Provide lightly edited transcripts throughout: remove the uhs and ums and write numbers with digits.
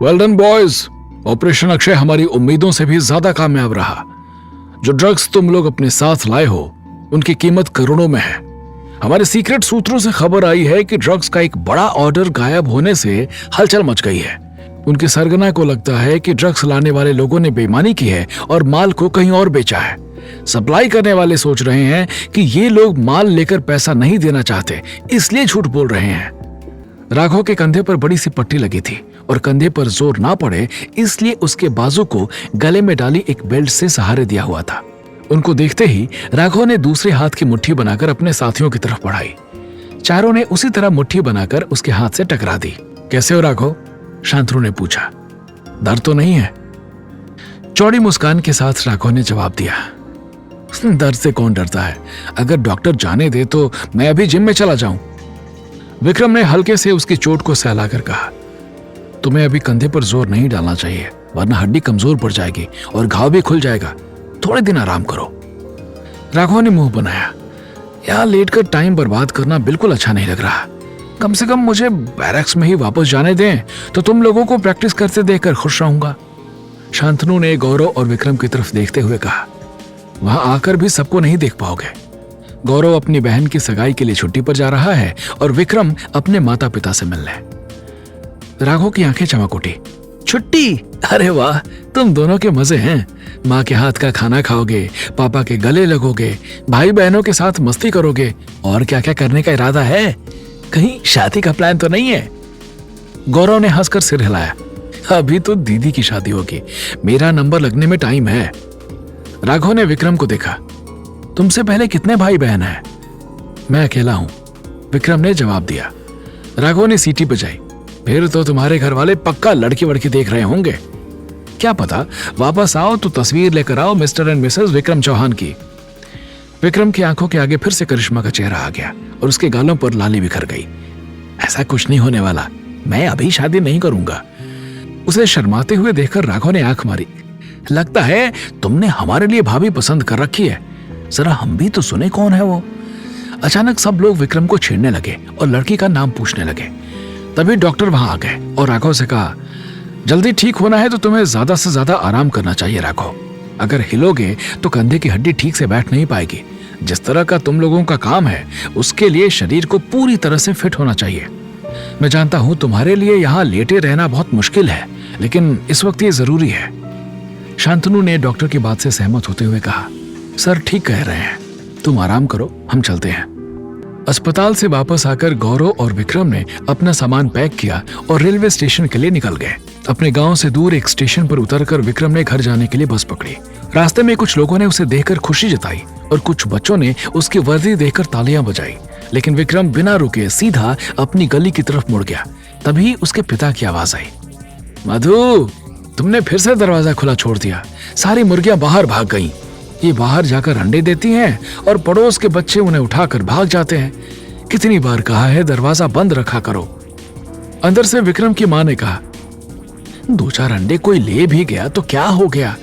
Well done boys, operation Akshay हमारी उम्मीदों से भी ज्यादा कामयाब रहा। जो ड्रग्स तुम लोग अपने साथ लाए हो उनकी कीमत करोड़ों में है। हमारे सीक्रेट सूत्रों से खबर आई है कि ड्रग्स का एक बड़ा ऑर्डर गायब होने से हलचल मच गई है। उनके सरगना को लगता है कि ड्रग्स लाने वाले लोगों ने बेईमानी की है और माल को कहीं और बेचा है। सप्लाई करने वाले सोच रहे हैं कि ये लोग माल लेकर पैसा नहीं देना चाहते, इसलिए झूठ बोल रहे हैं। राघव के कंधे पर बड़ी सी पट्टी लगी थी और कंधे पर जोर ना पड़े इसलिए उसके बाजू को गले में डाली एक बेल्ट से सहारे दिया हुआ था। उनको देखते ही राघव ने दूसरे हाथ की मुट्ठी बनाकर अपने साथियों की तरफ बढ़ाई। चारों ने उसी तरह मुट्ठी बनाकर उसके हाथ से टकरा दी। कैसे हो राघव? शांतनु ने पूछा। डर तो नहीं है? चौड़ी मुस्कान के साथ राघव ने जवाब दिया। डर से कौन डरता है? अगर डॉक्टर जाने दे तो मैं अभी जिम में चला जाऊं। विक्रम ने हल्के से उसकी चोट को सहलाकर कहा, तुम्हें अभी कंधे पर जोर नहीं डालना चाहिए, वरना हड्डी कमजोर पड़ जाएगी और घाव भी खुल जाएगा। थोड़े दिन आराम करो। राघव ने मुंह बनाया। यहां लेटकर टाइम बर्बाद करना बिल्कुल अच्छा नहीं लग रहा। कम से कम मुझे बैरक्स में ही वापस जाने दें तो तुम लोगों को प्रैक्टिस करते देखकर खुश रहूंगा। शांतनु ने गौरव और विक्रम की तरफ देखते हुए कहा, वहां आकर भी सबको नहीं देख पाओगे। गौरव अपनी बहन की सगाई के लिए छुट्टी पर जा रहा है और विक्रम अपने माता पिता से मिलने। राघव की आंखें चमक उठी। छुट्टी? अरे वाह, तुम दोनों के मजे हैं। माँ के हाथ का खाना खाओगे, पापा के गले लगोगे, भाई बहनों के साथ मस्ती करोगे, और क्या क्या करने का इरादा है? कहीं शादी का प्लान तो नहीं है? गौरव ने हंसकर सिर हिलाया। अभी तो दीदी की शादी होगी, मेरा नंबर लगने में टाइम है। राघव ने विक्रम को देखा। तुमसे पहले कितने भाई बहन हैं? मैं अकेला हूं, विक्रम ने जवाब दिया। राघव ने सीटी बजाई। फिर तो तुम्हारे घर वाले पक्का लड़की वड़की देख रहे होंगे। क्या पता वापस आओ तो तस्वीर लेकर आओ Mr and Mrs Vikram Chauhan की। विक्रम की आंखों के आगे फिर से करिश्मा का चेहरा आ गया और उसके गालों पर लाली बिखर गई। ऐसा कुछ नहीं होने वाला, मैं अभी शादी नहीं करूंगा। उसे शर्माते हुए देखकर राघव ने आंख मारी। लगता है तुमने हमारे लिए भाभी पसंद कर रखी है, जरा हम भी तो सुने कौन है वो। अचानक सब लोग विक्रम को छेड़ने लगे और लड़की का नाम पूछने लगे। तभी डॉक्टर वहां आ गए और राघव से कहा, जल्दी ठीक होना है तो तुम्हें ज्यादा से ज्यादा आराम करना चाहिए राघव। अगर हिलोगे तो कंधे की हड्डी ठीक से बैठ नहीं पाएगी। जिस तरह का तुम लोगों का काम है उसके लिए शरीर को पूरी तरह से फिट होना चाहिए। मैं जानता हूं तुम्हारे लिए यहाँ लेटे रहना बहुत मुश्किल है, लेकिन इस वक्त ये जरूरी है। शांतनु ने डॉक्टर की बात से सहमत होते हुए कहा, सर ठीक कह रहे हैं, तुम आराम करो, हम चलते हैं। अस्पताल से वापस आकर गौरव और विक्रम ने अपना सामान पैक किया और रेलवे स्टेशन के लिए निकल गए। अपने गांव से दूर एक स्टेशन पर उतरकर विक्रम ने घर जाने के लिए बस पकड़ी। रास्ते में कुछ लोगों ने उसे देखकर खुशी जताई और कुछ बच्चों ने उसकी वर्दी देखकर तालियां बजाई, लेकिन विक्रम बिना रुके सीधा अपनी गली की तरफ मुड़ गया। तभी उसके पिता की आवाज आई, मधु, तुमने फिर से दरवाजा खुला छोड़ दिया। सारी मुर्गियां बाहर भाग गईं। ये बाहर जाकर अंडे देती हैं और पड़ोस के बच्चे उन्हें उठाकर भाग जाते हैं। कितनी बार कहा है दरवाजा बंद रखा करो। अंदर से विक्रम की मां ने कहा, दो चार अंडे कोई ले भी गया तो क्या हो गया,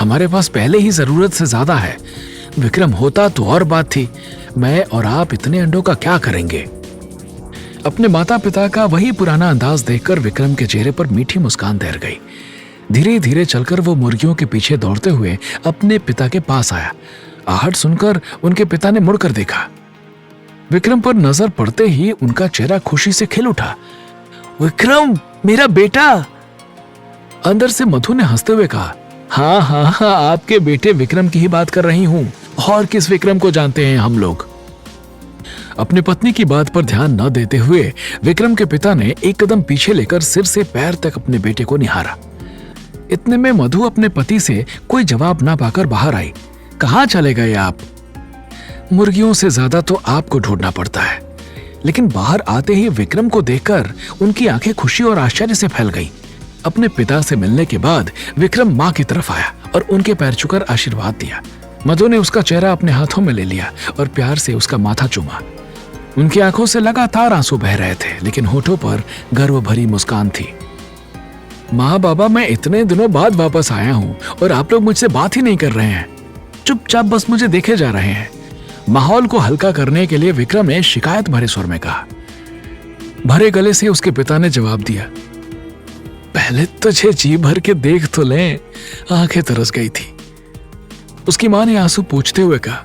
हमारे पास पहले ही जरूरत से ज्यादा है। विक्रम होता तो और बात थी, मैं और आप इतने अंडों का क्या करेंगे। अपने माता पिता का वही पुराना अंदाज देखकर विक्रम के चेहरे पर मीठी मुस्कान तैर गई। धीरे धीरे चलकर वो मुर्गियों के पीछे दौड़ते हुए अपने पिता के पास आया। आहट सुनकर उनके पिता ने मुड़कर देखा। विक्रम पर नजर पड़ते ही उनका चेहरा खुशी से खिल उठा। विक्रम, मेरा बेटा। अंदर से मधु ने हंसते हुए कहा, हाँ हाँ हाँ, आपके बेटे विक्रम की ही बात कर रही हूं। और किस विक्रम को जानते हैं हम लोग। अपनी पत्नी की बात पर ध्यान न देते हुए विक्रम के पिता ने एक कदम पीछे लेकर सिर से पैर तक अपने बेटे को निहारा। इतने में मधु अपने पति से कोई जवाब ना पाकर बाहर आई। कहाँ चले गए आप? मुर्गियों से ज्यादा तो आपको ढूंढना पड़ता है। लेकिन बाहर आते ही विक्रम को देखकर उनकी आंखें खुशी और आश्चर्य से फैल गईं। अपने पिता से मिलने के बाद विक्रम मां की तरफ आया और उनके पैर छूकर आशीर्वाद दिया। मधु ने उसका चेहरा अपने हाथों में ले लिया और प्यार से उसका माथा चूमा। उनकी आंखों से लगातार आंसू बह रहे थे, लेकिन होठों पर गर्व भरी मुस्कान थी। माँ बाबा, मैं इतने दिनों बाद वापस आया हूँ और आप लोग मुझसे बात ही नहीं कर रहे हैं, चुपचाप बस मुझे देखे जा रहे हैं। माहौल को हल्का करने के लिए विक्रम ने शिकायत भरे स्वर में कहा। भरे गले से उसके पिता ने जवाब दिया, पहले तुझे जी भर के देख तो लें। आंखें तरस गई थी। उसकी मां ने आंसू पोंछते हुए कहा,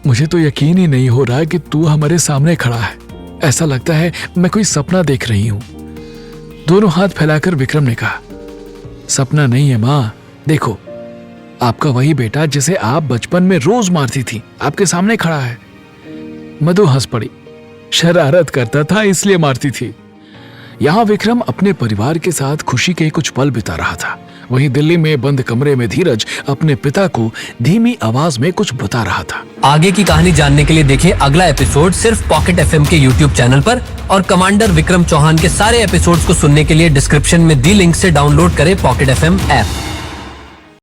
मुझे तो यकीन ही नहीं हो रहा कि तू हमारे सामने खड़ा है। ऐसा लगता है मैं कोई सपना देख रही हूं। दोनों हाथ फैलाकर विक्रम ने कहा, सपना नहीं है मां, देखो आपका वही बेटा जिसे आप बचपन में रोज मारती थी आपके सामने खड़ा है। मधु हंस पड़ी। शरारत करता था इसलिए मारती थी। यहां विक्रम अपने परिवार के साथ खुशी के कुछ पल बिता रहा था। वहीं दिल्ली में बंद कमरे में धीरज अपने पिता को धीमी आवाज में कुछ बता रहा था। आगे की कहानी जानने के लिए देखें अगला एपिसोड सिर्फ पॉकेट एफएम के यूट्यूब चैनल पर, और कमांडर विक्रम चौहान के सारे एपिसोड्स को सुनने के लिए डिस्क्रिप्शन में दी लिंक से डाउनलोड करें पॉकेट एफएम ऐप।